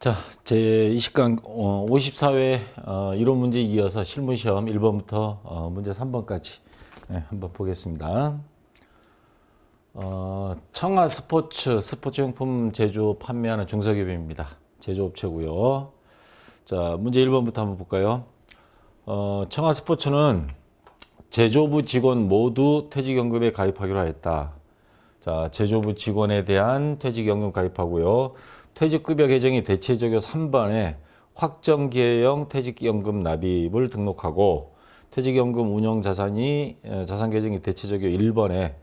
자, 제20강 54회 이론 문제 이어서 실무 시험 1번부터 문제 3번까지 한번 보겠습니다. 청아 스포츠용품 제조 판매하는 중소기업입니다. 제조업체고요. 자, 문제 1번부터 한번 볼까요? 청아 스포츠는 제조부 직원 모두 퇴직연금에 가입하기로 하였다. 자, 제조부 직원에 대한 퇴직연금 가입하고요. 퇴직급여 개정이 대체적용 3번에 확정기회형 퇴직연금 납입을 등록하고 퇴직연금 운용자산 개정이 대체적용 1번에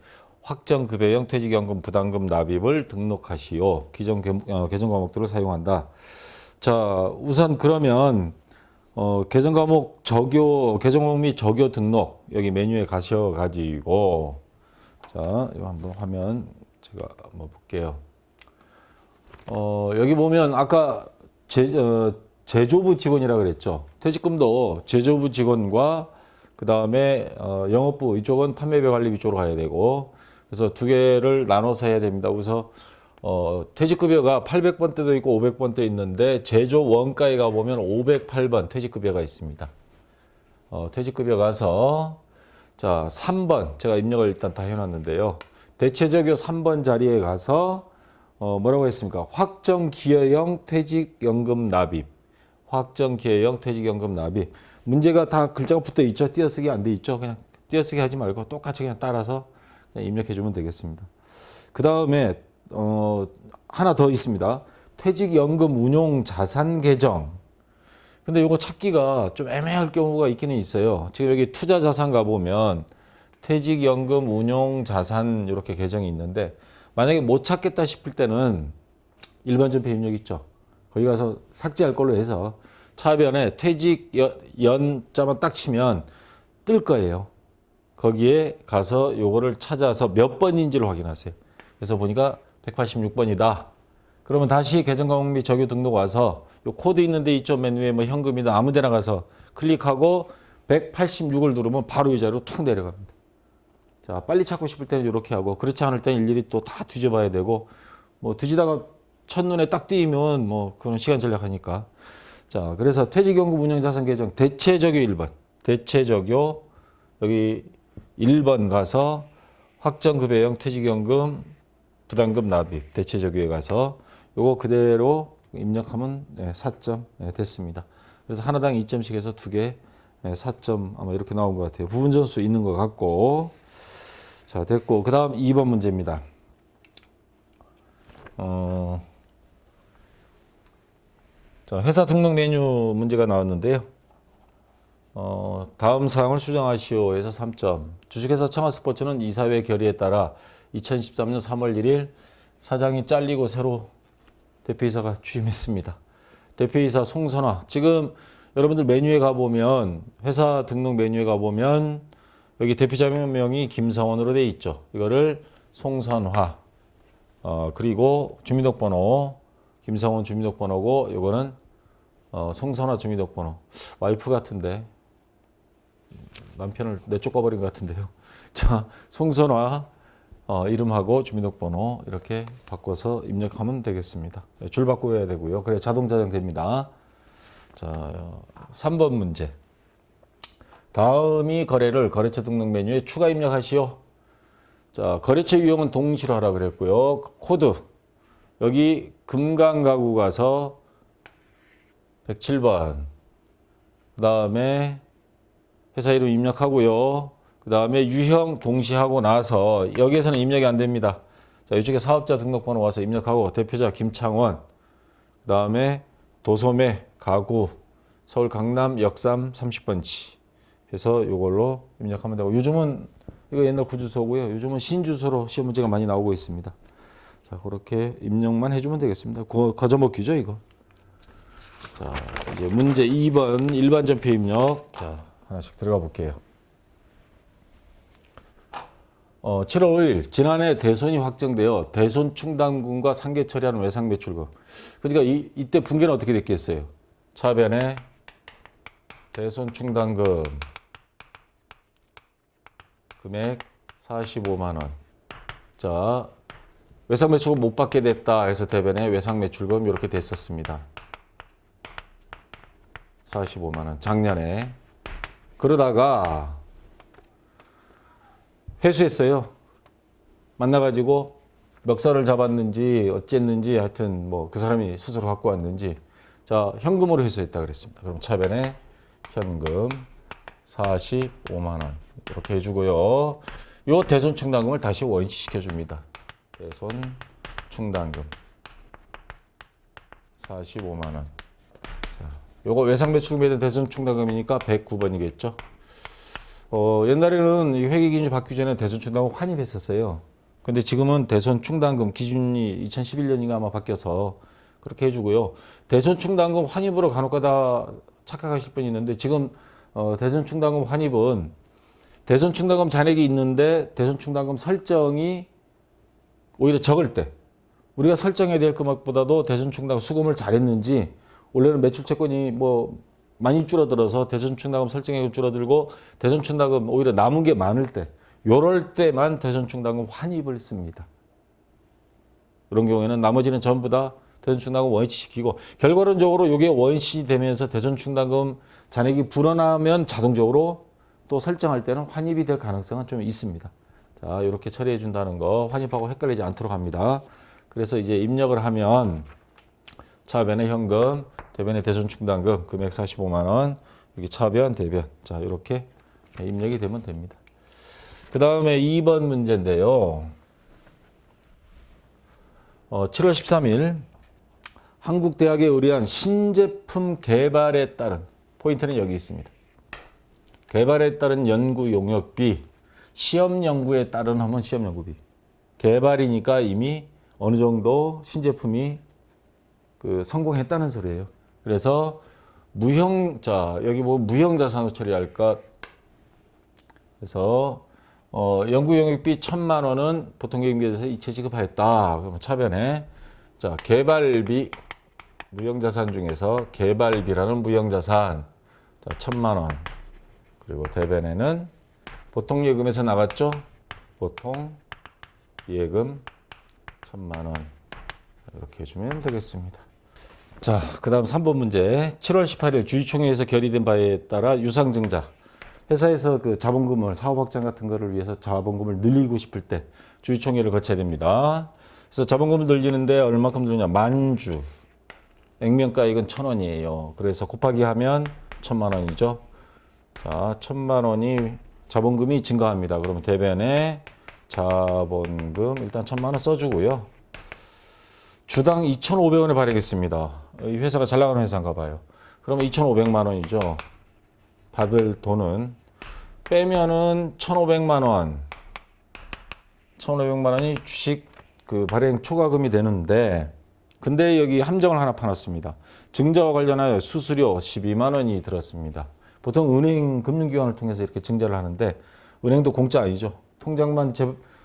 확정급여형 퇴직연금 부담금 납입을 등록하시오. 기존 개정 과목들을 사용한다. 자, 우선 그러면 개정 과목 개정 과목 및 적용 등록 여기 메뉴에 가셔가지고 자, 이거 한번 화면 제가 한번 볼게요. 여기 보면 아까 제조부 직원이라 그랬죠. 퇴직금도 제조부 직원과 그 다음에 영업부 이쪽은 판매배 관리 이쪽으로 가야 되고 그래서 두 개를 나눠서 해야 됩니다. 그래서 퇴직급여가 800번대도 있고 500번대 있는데 제조 원가에 가보면 508번 퇴직급여가 있습니다. 퇴직급여 가서 자 3번 제가 입력을 일단 다 해놨는데요. 대체적용 3번 자리에 가서 뭐라고 했습니까? 확정기여형 퇴직연금 납입. 확정기여형 퇴직연금 납입. 문제가 다 글자가 붙어 있죠? 띄어쓰기 안 돼 있죠? 그냥 띄어쓰기 하지 말고 똑같이 그냥 따라서 그냥 입력해 주면 되겠습니다. 그 다음에 하나 더 있습니다. 퇴직연금 운용 자산 개정. 근데 이거 찾기가 좀 애매할 경우가 있기는 있어요. 지금 여기 투자 자산 가보면 퇴직연금 운용 자산 이렇게 개정이 있는데 만약에 못 찾겠다 싶을 때는 일반 전표 입력 있죠. 거기 가서 삭제할 걸로 해서 차변에 퇴직 연자만 딱 치면 뜰 거예요. 거기에 가서 요거를 찾아서 몇 번인지를 확인하세요. 그래서 보니까 186번이다. 그러면 다시 개정 과목 및 적용 등록 와서 요 코드 있는데 이쪽 메뉴에 뭐 현금이나 아무 데나 가서 클릭하고 186을 누르면 바로 이 자리로 툭 내려갑니다. 자, 빨리 찾고 싶을 때는 이렇게 하고 그렇지 않을 때는 일일이 또 다 뒤져봐야 되고 뭐 뒤지다가 첫눈에 딱 띄면 뭐 그런 시간 절약하니까 자, 그래서 퇴직연금 운용자산 개정 대체적용 1번 대체적용 여기 1번 가서 확정급여형 퇴직연금 부담금 납입 대체적용에 가서 요거 그대로 입력하면 4점 됐습니다. 그래서 하나당 2점씩 해서 두 개 4점 아마 이렇게 나온 것 같아요. 부분 점수 있는 것 같고 자, 됐고 그 다음 2번 문제입니다. 자, 회사 등록 메뉴 문제가 나왔는데요. 다음 사항을 수정하시오 해서 3점. 주식회사 청아스포츠는 이사회 결의에 따라 2013년 3월 1일 사장이 잘리고 새로 대표이사가 취임했습니다. 대표이사 송선화. 지금 여러분들 메뉴에 가보면 회사 등록 메뉴에 가보면 여기 대표자명이 김성원으로 돼 있죠. 이거를 송선화. 그리고 주민등록번호 김성원 주민등록번호고 이거는 송선화 주민등록번호. 와이프 같은데 남편을 내쫓아버린 것 같은데요. 자, 송선화 이름하고 주민등록번호 이렇게 바꿔서 입력하면 되겠습니다. 줄 바꿔야 되고요. 그래 자동 저장됩니다. 자, 3번 문제. 다음이 거래를 거래처 등록 메뉴에 추가 입력하시오. 자, 거래처 유형은 동시로 하라 그랬고요. 코드 여기 금강가구 가서 107번 그 다음에 회사 이름 입력하고요. 그 다음에 유형 동시하고 나서 여기에서는 입력이 안 됩니다. 자, 이쪽에 사업자 등록번호 와서 입력하고 대표자 김창원 그 다음에 도소매 가구 서울 강남 역삼 30번지 해서 이걸로 입력하면 되고 요즘은 이거 옛날 구주소고요. 요즘은 신주소로 시험 문제가 많이 나오고 있습니다. 자, 그렇게 입력만 해주면 되겠습니다. 거저먹기죠 이거. 자, 이제 문제 2번 일반 전표 입력. 자, 하나씩 들어가 볼게요. 7월 5일 지난해 대손이 확정되어 대손 충당금과 상계 처리하는 외상 매출금. 그러니까 이때 분계는 어떻게 됐겠어요? 차변에 대손 충당금 금액 45만 원. 자, 외상 매출금 못 받게 됐다 해서 대변에 외상 매출금 이렇게 됐었습니다. 45만 원. 작년에. 그러다가 회수했어요. 만나가지고 멱살을 잡았는지 어쨌는지 하여튼 뭐 그 사람이 스스로 갖고 왔는지 자 현금으로 회수했다 그랬습니다. 그럼 차변에 현금 45만 원 이렇게 해주고요. 요 대손 충당금을 다시 원시 시켜줍니다. 대손 충당금 45만 원. 자, 요거 외상배출금에 대손 충당금이니까 109번이겠죠. 옛날에는 이 회계 기준이 바뀌기 전에 대손 충당금 환입했었어요. 근데 지금은 대손 충당금 기준이 2011년인가 아마 바뀌어서 그렇게 해주고요. 대손 충당금 환입으로 간혹가다 착각하실 분이 있는데 지금 대손 충당금 환입은 대손 충당금 잔액이 있는데 대손 충당금 설정이 오히려 적을 때 우리가 설정해야 될 금액보다도 대손 충당금 수금을 잘했는지 원래는 매출 채권이 뭐 많이 줄어들어서 대손 충당금 설정액이 줄어들고 대손 충당금 오히려 남은 게 많을 때 요럴 때만 대손 충당금 환입을 씁니다. 이런 경우에는 나머지는 전부 다 대손 충당금 원위치 시키고 결과론적으로 이게 원시 되면서 대손 충당금 잔액이 불어나면 자동적으로 또 설정할 때는 환입이 될 가능성은 좀 있습니다. 자, 이렇게 처리해 준다는 거 환입하고 헷갈리지 않도록 합니다. 그래서 이제 입력을 하면 차변에 현금, 대변에 대손 충당금 금액 45만 원, 여기 차변, 대변. 자, 이렇게 입력이 되면 됩니다. 그 다음에 2번 문제인데요. 7월 13일 한국대학에 의뢰한 신제품 개발에 따른 포인트는 여기 있습니다. 개발에 따른 연구 용역비, 시험 연구에 따른 하면 시험 연구비. 개발이니까 이미 어느 정도 신제품이 성공했다는 소리예요. 그래서 여기 뭐 무형자산으로 처리할까? 그래서 연구 용역비 1,000만 원은 보통계획비에서 이체 지급하였다. 그러면 차변에 자 개발비 무형자산 중에서 개발비라는 무형자산 자 1,000만 원 그리고 대변에는 보통예금에서 나갔죠. 보통예금 1,000만 원 이렇게 해주면 되겠습니다. 자, 그 다음 3번 문제. 7월 18일 주주총회에서 결의된 바에 따라 유상증자. 회사에서 그 자본금을 사업 확장 같은 거를 위해서 자본금을 늘리고 싶을 때 주주총회를 거쳐야 됩니다. 그래서 자본금을 늘리는데 얼마큼 늘리냐? 만주. 액면가액은 1,000원이에요. 그래서 곱하기 하면 1,000만 원이죠. 자, 1,000만 원이 자본금이 증가합니다. 그러면 대변에 자본금 일단 1,000만 원 써주고요. 주당 2,500원에 발행했습니다. 이 회사가 잘 나가는 회사인가 봐요. 그러면 2,500만 원이죠. 받을 돈은 빼면은 1,500만 원. 1,500만 원이 주식 발행 초과금이 되는데 근데 여기 함정을 하나 파놨습니다. 증자와 관련하여 수수료 12만 원이 들었습니다. 보통 은행 금융기관을 통해서 이렇게 증자를 하는데 은행도 공짜 아니죠. 통장만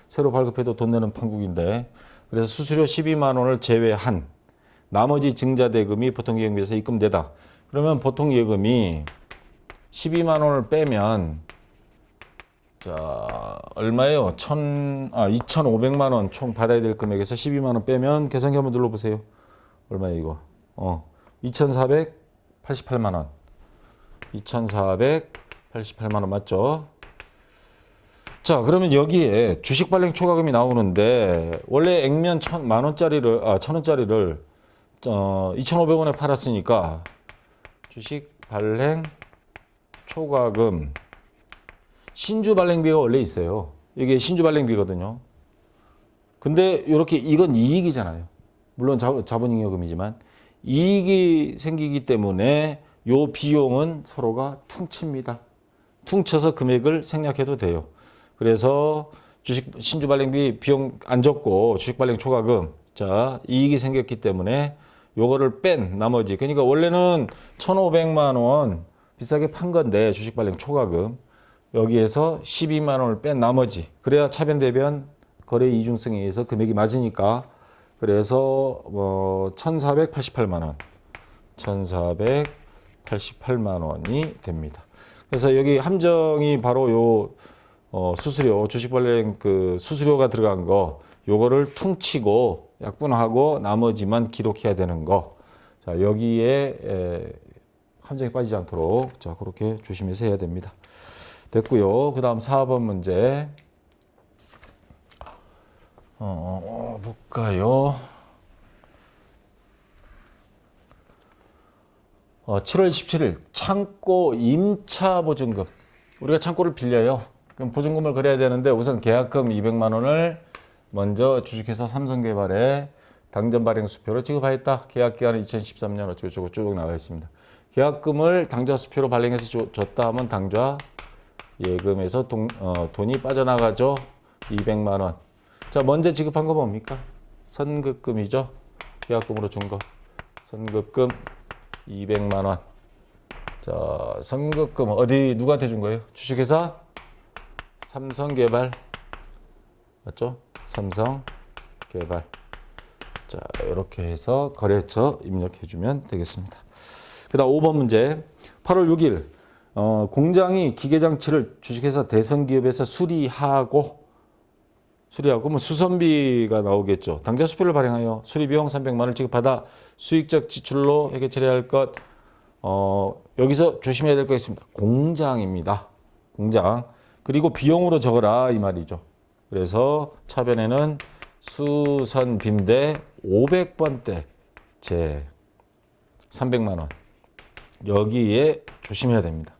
새로 발급해도 돈 내는 판국인데 그래서 수수료 12만 원을 제외한 나머지 증자대금이 보통예금에서 입금되다. 그러면 보통예금이 12만 원을 빼면 자 얼마예요? 2,500만 원 총 받아야 될 금액에서 12만 원 빼면 계산기 한번 눌러보세요. 얼마예요 이거? 2,488만 원. 2,488만 원 맞죠? 자, 그러면 여기에 주식 발행 초과금이 나오는데 원래 액면 1,000원짜리를 2,500원에 팔았으니까 주식 발행 초과금 신주 발행비가 원래 있어요. 이게 신주 발행비거든요. 근데 이렇게 이건 이익이잖아요. 물론 자본잉여금이지만 이익이 생기기 때문에 요 비용은 서로가 퉁칩니다. 퉁쳐서 금액을 생략해도 돼요. 그래서 신주 발행비 비용 안 적고 주식 발행 초과금 자 이익이 생겼기 때문에 요거를 뺀 나머지 그러니까 원래는 1,500만 원 비싸게 판 건데 주식 발행 초과금 여기에서 12만 원을 뺀 나머지 그래야 차변 대변 거래 이중성에 의해서 금액이 맞으니까 그래서 1,488만 원 1,488만 원이 됩니다. 그래서 여기 함정이 바로 요 수수료, 주식 발행 수수료가 들어간 거, 요거를 퉁치고 약분하고 나머지만 기록해야 되는 거. 자, 여기에 함정에 빠지지 않도록 자 그렇게 조심해서 해야 됩니다. 됐고요. 그 다음 4번 문제 볼까요? 7월 17일 창고 임차 보증금. 우리가 창고를 빌려요. 그럼 보증금을 그려야 되는데 우선 계약금 200만 원을 먼저 주식회사 삼성개발에 당전 발행 수표로 지급하였다. 계약기간은 2013년 어쩌고저쩌고 쭉 나와 있습니다. 계약금을 당좌 수표로 발행해서 줬다 하면 당좌 예금에서 돈이 빠져나가죠. 200만 원. 자, 먼저 지급한 거 뭡니까? 선급금이죠. 계약금으로 준 거. 선급금 200만 원. 자, 선급금 어디 누구한테 준 거예요? 주식회사 삼성개발. 맞죠? 삼성개발. 자, 이렇게 해서 거래처 입력해 주면 되겠습니다. 그다음 5번 문제. 8월 6일 공장이 기계장치를 주식회사 대성기업에서 수리하고 뭐 수선비가 나오겠죠. 당좌 수표를 발행하여 수리비용 300만 원을 지급하다 수익적 지출로 회계 처리할 것. 여기서 조심해야 될 거 있습니다. 공장입니다. 공장. 그리고 비용으로 적어라 이 말이죠. 그래서 차변에는 수선비인데 500번대 제 300만 원. 여기에 조심해야 됩니다.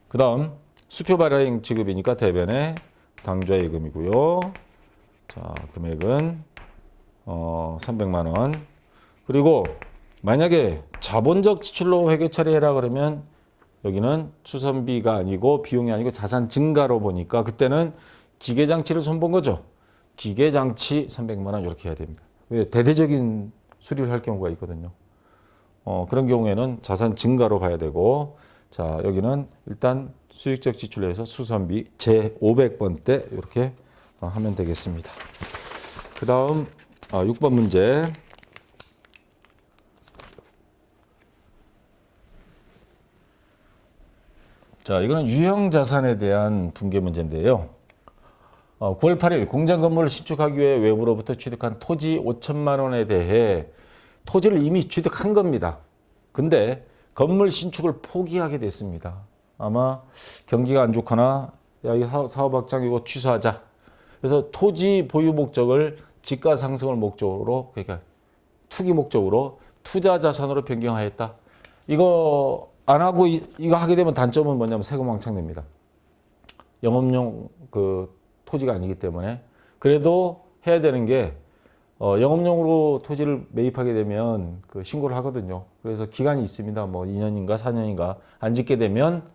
그 다음 수표 발행 지급이니까 대변에 당좌 예금이고요. 자, 금액은 300만 원. 그리고 만약에 자본적 지출로 회계 처리해라 그러면 여기는 수선비가 아니고 비용이 아니고 자산 증가로 보니까 그때는 기계장치를 손본 거죠. 기계장치 300만 원 이렇게 해야 됩니다. 왜? 대대적인 수리를 할 경우가 있거든요. 그런 경우에는 자산 증가로 봐야 되고 자 여기는 일단 수익적 지출로 해서 수선비 제 500번대 이렇게 하면 되겠습니다. 그 다음 6번 문제. 자, 이거는 유형자산에 대한 분계 문제인데요. 9월 8일 공장 건물을 신축하기 위해 외부로부터 취득한 토지 5천만 원에 대해 토지를 이미 취득한 겁니다. 근데 건물 신축을 포기하게 됐습니다. 아마 경기가 안 좋거나 야, 이 사업 확장이고 취소하자. 그래서 토지 보유 목적을 지가 상승을 목적으로 그러니까 투기 목적으로 투자 자산으로 변경하였다. 이거 안 하고 이거 하게 되면 단점은 뭐냐면 세금 왕창 냅니다. 영업용 그 토지가 아니기 때문에 그래도 해야 되는 게 영업용으로 토지를 매입하게 되면 그 신고를 하거든요. 그래서 기간이 있습니다. 뭐 2년인가 4년인가 안 짓게 되면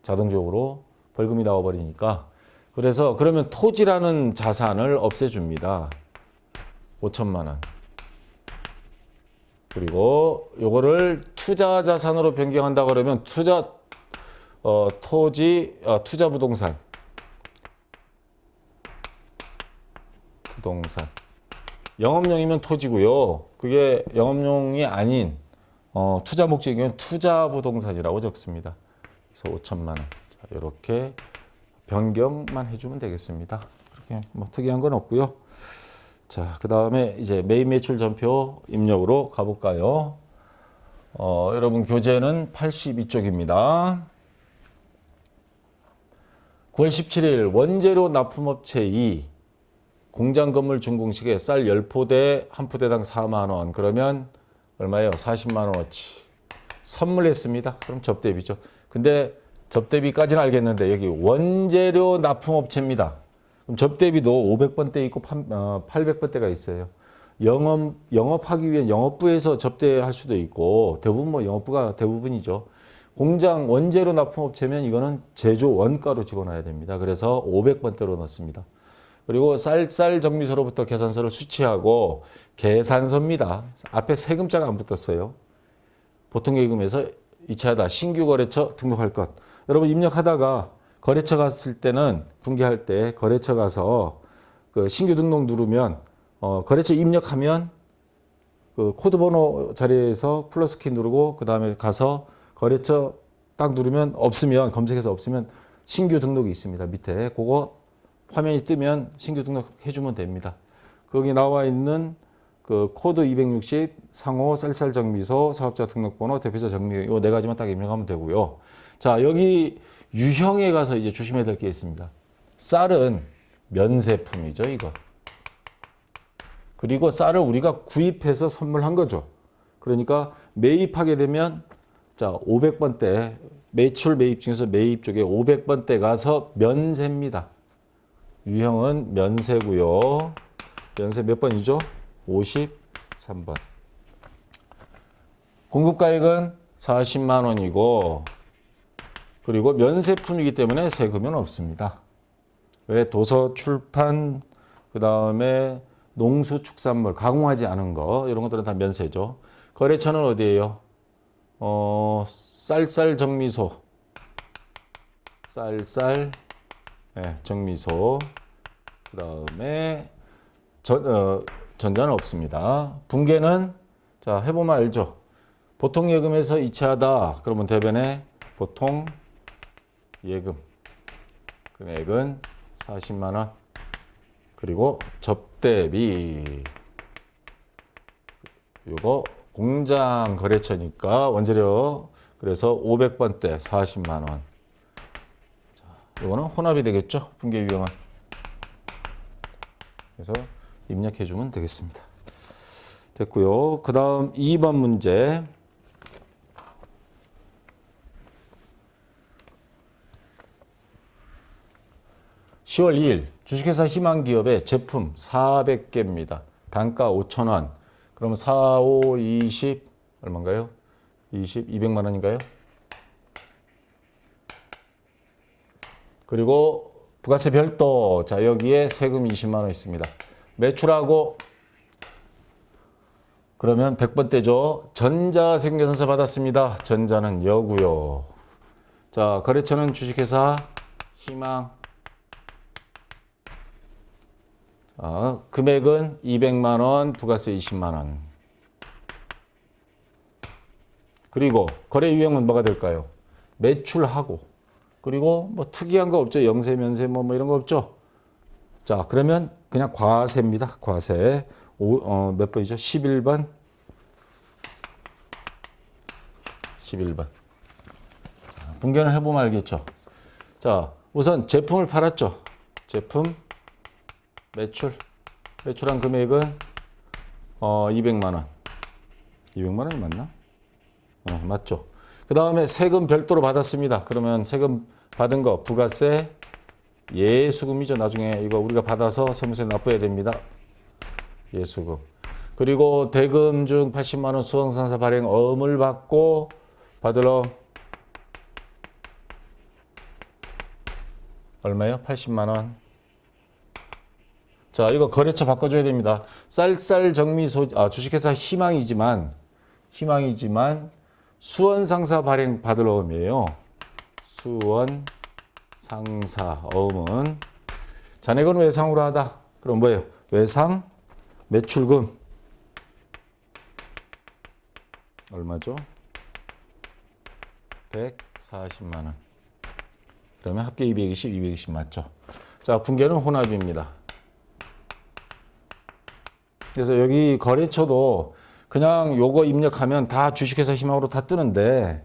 자동적으로 벌금이 나와 버리니까 그래서 그러면 토지라는 자산을 없애줍니다. 5천만 원. 그리고 요거를 투자 자산으로 변경한다 그러면 투자 투자 부동산 영업용이면 토지고요. 그게 영업용이 아닌 투자 목적이면 투자 부동산이라고 적습니다. 그래서 5천만 원. 자, 이렇게 변경만 해주면 되겠습니다. 그렇게 뭐 특이한 건 없고요. 자, 그 다음에 이제 매입 매출 전표 입력으로 가볼까요? 여러분 교재는 82쪽입니다. 9월 17일 원재료 납품업체 2 공장 건물 준공식에 쌀 10포대 한 포대당 4만 원. 그러면 얼마예요? 40만 원어치. 선물했습니다. 그럼 접대비죠. 근데 접대비까지는 알겠는데 여기 원재료 납품업체입니다. 그럼 접대비도 500번대 있고 800번대가 있어요. 영업하기 위해 영업부에서 접대할 수도 있고 대부분 뭐 영업부가 대부분이죠. 공장 원재료 납품업체면 이거는 제조 원가로 집어넣어야 됩니다. 그래서 500번대로 넣습니다. 그리고 쌀 정비소로부터 계산서를 수취하고 계산서입니다. 앞에 세금자가 안 붙었어요. 보통예금에서 이체하다 신규 거래처 등록할 것. 여러분 입력하다가 거래처 갔을 때는 분개할 때 거래처 가서 그 신규 등록 누르면 거래처 입력하면 그 코드 번호 자리에서 플러스 키 누르고 그 다음에 가서 거래처 딱 누르면 없으면 검색해서 없으면 신규 등록이 있습니다. 밑에 그거 화면이 뜨면 신규 등록해 주면 됩니다. 거기 나와 있는 그 코드 260, 상호, 쌀쌀정미소, 사업자 등록번호, 대표자 정미, 요 네 가지만 딱 입력하면 되고요. 자, 여기 유형에 가서 이제 조심해야 될 게 있습니다. 쌀은 면세품이죠, 이거. 그리고 쌀을 우리가 구입해서 선물한 거죠. 그러니까 매입하게 되면 자, 500번대 매출 매입 중에서 매입 쪽에 500번대 가서 면세입니다. 유형은 면세고요. 면세 몇 번이죠? 53번. 공급가액은 40만 원이고 그리고 면세품이기 때문에 세금은 없습니다. 왜? 도서, 출판, 그 다음에 농수축산물, 가공하지 않은 거 이런 것들은 다 면세죠. 거래처는 어디예요? 쌀쌀정미소, 네, 정미소. 그 다음에 전자는 없습니다. 분계는 자 해보면 알죠. 보통 예금에서 이체하다 그러면 대변에 보통 예금 금액은 40만 원. 그리고 접대비 요거 공장 거래처니까 원재료 그래서 500번대 40만 원. 자, 요거는 혼합이 되겠죠. 분계 유형은. 그래서 입력해 주면 되겠습니다. 됐고요. 그다음 2번 문제. (10월 2일) 주식회사 희망기업의 제품 400개입니다. 단가 5,000원. 그러면 4, 5, 20 얼마인가요? 20, 200만 원인가요? 그리고 부가세 별도. 자, 여기에 세금 20만 원 있습니다. 매출하고 그러면 100번대죠. 전자세금계산서 받았습니다. 전자는 여고요. 자, 거래처는 주식회사 희망. 금액은 200만 원, 부가세 20만 원. 그리고 거래 유형은 뭐가 될까요? 매출하고 그리고 뭐 특이한 거 없죠. 영세, 면세 뭐 이런 거 없죠. 자, 그러면 그냥 과세입니다. 과세. 몇 번이죠? 11번. 11번. 자, 분견을 해보면 알겠죠. 자, 우선 제품을 팔았죠. 제품 매출한 금액은 200만 원. 200만 원이 맞나? 맞죠. 그 다음에 세금 별도로 받았습니다. 그러면 세금 받은 거 부가세 예수금이죠. 나중에 이거 우리가 받아서 세무서에 납부해야 됩니다. 예수금. 그리고 대금 중 80만 원 수원상사 발행 어음을 받고 받으러 얼마요? 80만 원. 자, 이거 거래처 바꿔줘야 됩니다. 쌀쌀정미소 주식회사 희망이지만 수원상사 발행 받을 어음이에요. 수원상사 어음은 잔액은 외상으로 하다. 그럼 뭐예요? 외상 매출금 얼마죠? 140만 원. 그러면 합계 220 맞죠? 자, 분계는 혼합입니다. 그래서 여기 거래처도 그냥 요거 입력하면 다 주식회사 희망으로 다 뜨는데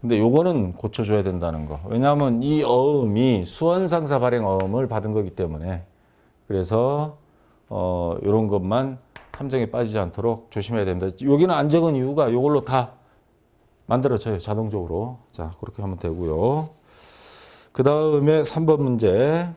근데 요거는 고쳐줘야 된다는 거. 왜냐하면 이 어음이 수원상사 발행 어음을 받은 거기 때문에 그래서 요런 것만 함정에 빠지지 않도록 조심해야 됩니다. 여기는 안 적은 이유가 요걸로 다 만들어져요. 자동적으로. 자, 그렇게 하면 되고요. 그 다음에 3번 문제.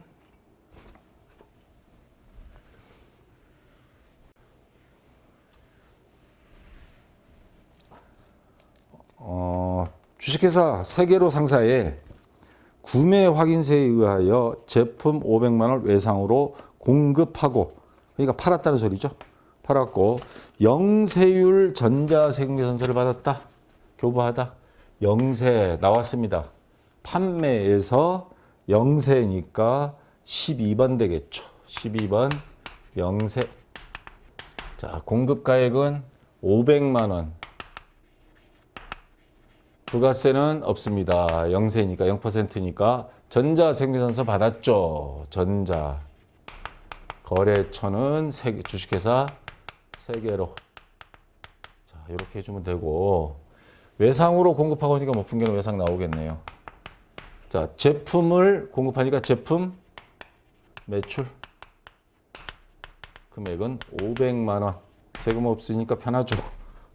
주식회사 세계로 상사에 구매 확인서에 의하여 제품 500만 원 외상으로 공급하고 그러니까 팔았다는 소리죠. 팔았고 영세율 전자세금계산서를 받았다. 교부하다. 영세 나왔습니다. 판매에서 영세니까 12번 되겠죠. 12번 영세. 자, 공급가액은 500만 원. 부가세는 없습니다. 영세니까 0%니까 전자세금계산서 받았죠. 전자. 거래처는 주식회사 3개로. 자, 이렇게 해주면 되고, 외상으로 공급하고 하니까 뭐 분기는 외상 나오겠네요. 자, 제품을 공급하니까 제품 매출 금액은 500만 원. 세금 없으니까 편하죠.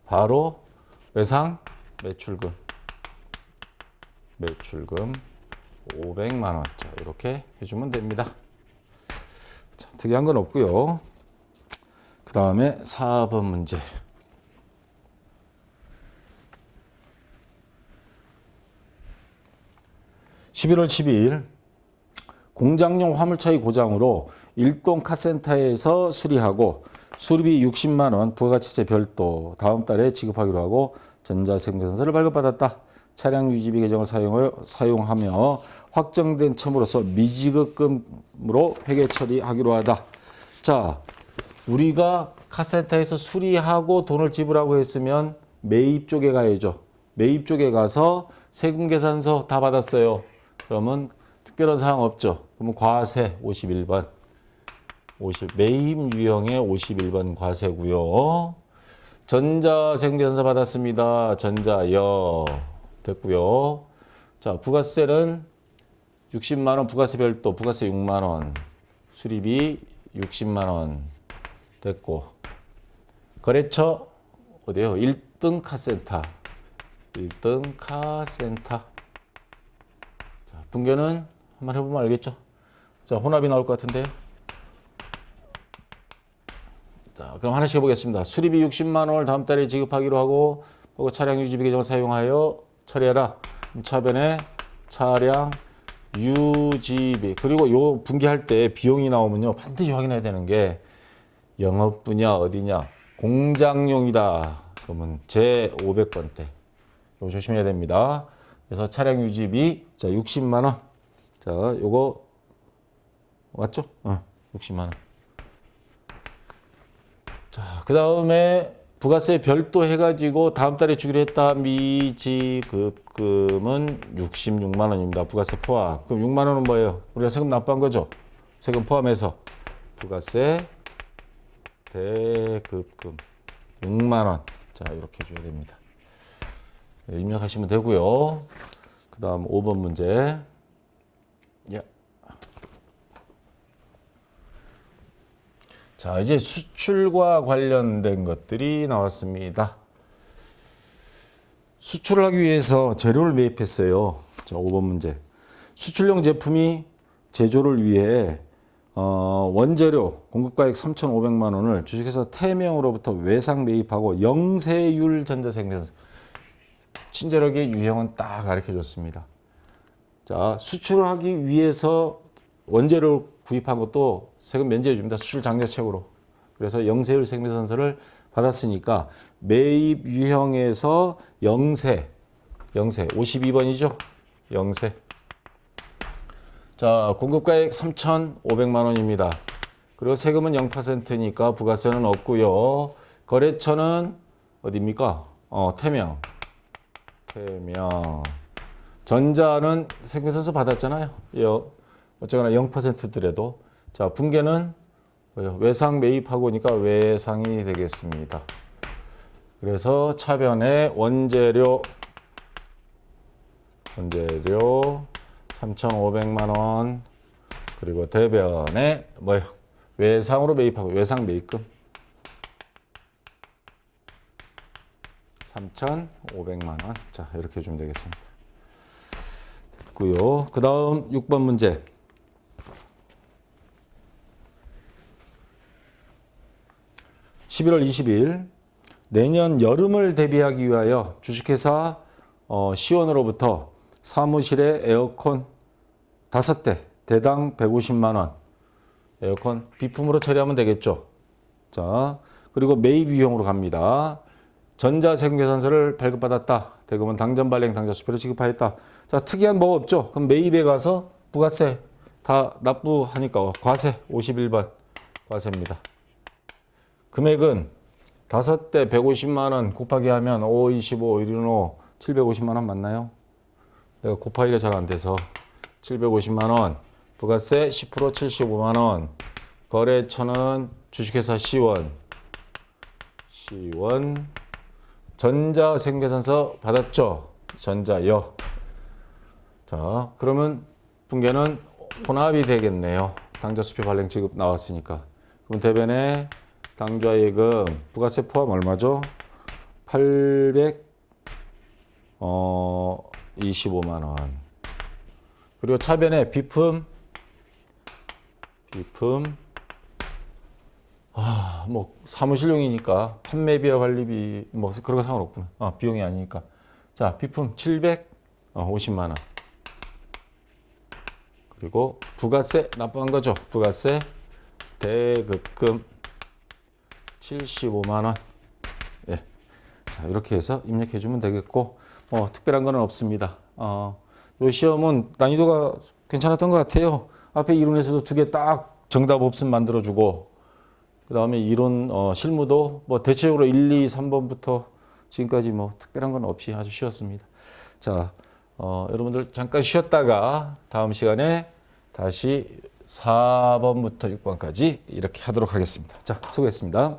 바로 외상 매출금 500만 원. 자, 이렇게 해주면 됩니다. 자, 특이한 건 없고요. 그 다음에 4번 문제. 11월 12일 공장용 화물차의 고장으로 일동 카센터에서 수리하고 수리비 60만 원 부가가치세 별도 다음 달에 지급하기로 하고 전자생명선서를 발급받았다. 차량 유지비 계정을 사용하며 확정된 첨으로써 미지급금으로 회계 처리하기로 하다. 자, 우리가 카센터에서 수리하고 돈을 지불하고 했으면 매입 쪽에 가야죠. 매입 쪽에 가서 세금 계산서 다 받았어요. 그러면 특별한 사항 없죠. 그러면 과세 51번. 매입 유형의 51번 과세고요. 전자세금 계산서 받았습니다. 전자여 됐고요. 자, 부가세는 60만 원 부가세 별도 부가세 6만 원. 수리비 60만 원 됐고. 거래처 어디요? 1등 카센터. 1등 카센터. 분계는 한번 해보면 알겠죠? 자, 혼합이 나올 것 같은데요. 자, 그럼 하나씩 해보겠습니다. 수리비 60만 원을 다음 달에 지급하기로 하고 차량 유지비 계정을 사용하여 처리해라. 차변에 차량 유지비. 그리고 요 분기할 때 비용이 나오면요. 반드시 확인해야 되는 게 영업 분야 어디냐. 공장용이다. 그러면 제500번대. 이거 조심해야 됩니다. 그래서 차량 유지비 자 60만 원. 자, 요거 맞죠? 60만 원. 자, 그다음에 부가세 별도 해 가지고 다음 달에 주기로 했다. 미지급금은 66만 원입니다. 부가세 포함. 그럼 6만 원은 뭐예요? 우리가 세금 납부한 거죠. 세금 포함해서 부가세 대급금 6만 원. 자, 이렇게 해 줘야 됩니다. 입력하시면 되고요. 그 다음 5번 문제. 자, 이제 수출과 관련된 것들이 나왔습니다. 수출을 하기 위해서 재료를 매입했어요. 자, 5번 문제. 수출용 제품이 제조를 위해 원재료 공급가액 3,500만 원을 주식회사 태명으로부터 외상 매입하고 영세율 전자생명선서. 친절하게 유형은 딱 가르쳐 줬습니다. 자, 수출을 하기 위해서 원재료를 구입한 것도 세금 면제해 줍니다. 수출 장려책으로. 그래서 영세율 생명선서를 받았으니까 매입 유형에서 영세 52번이죠. 영세. 자, 공급가액 3,500만 원입니다. 그리고 세금은 0%니까 부가세는 없고요. 거래처는 어디입니까? 태명. 전자는 생명선서 받았잖아요. 어쩌거나 0%더라도. 자, 분계는 외상 매입하고니까 외상이 되겠습니다. 그래서 차변에 원재료 3,500만 원. 그리고 대변에 외상으로 매입하고 외상 매입금 3,500만 원. 자, 이렇게 해주면 되겠습니다. 됐고요. 그 다음 6번 문제. (11월 20일) 내년 여름을 대비하기 위하여 주식회사 시원으로부터 사무실에 에어컨 5대 대당 150만 원. 에어컨 비품으로 처리하면 되겠죠. 자, 그리고 매입 유형으로 갑니다. 전자세금 계산서를 발급받았다. 대금은 당전 발행 당자 수표를 지급하였다. 자, 특이한 뭐가 없죠. 그럼 매입에 가서 부가세 다 납부하니까 과세 51번 과세입니다. 금액은 5대 150만 원 곱하기 하면 5, 25, 1은 5, 750만 원 맞나요? 내가 곱하기가 잘 안 돼서 750만 원, 부가세 10% 75만 원, 거래처는 주식회사 시원 지원. 전자생계산서 받았죠? 전자여. 자, 그러면 분계는 혼합이 되겠네요. 당좌수표 발행 지급 나왔으니까. 그럼 대변에 당좌예금 부가세 포함 얼마죠? 825만 원. 그리고 차변에 비품 뭐 사무실용이니까 판매비와 관리비 뭐 그런 거 상관없구나. 비용이 아니니까. 자, 비품 750만 원. 그리고 부가세 납부한 거죠. 부가세 대급금 75만 원. 예. 자, 이렇게 해서 입력해 주면 되겠고 특별한 거는 없습니다. 요 시험은 난이도가 괜찮았던 것 같아요. 앞에 이론에서도 두 개 딱 정답 없음 만들어 주고 그다음에 이론 실무도 뭐 대체적으로 1, 2, 3번부터 지금까지 뭐 특별한 건 없이 아주 쉬웠습니다. 자, 여러분들 잠깐 쉬었다가 다음 시간에 다시 4번부터 6번까지 이렇게 하도록 하겠습니다. 자, 수고했습니다.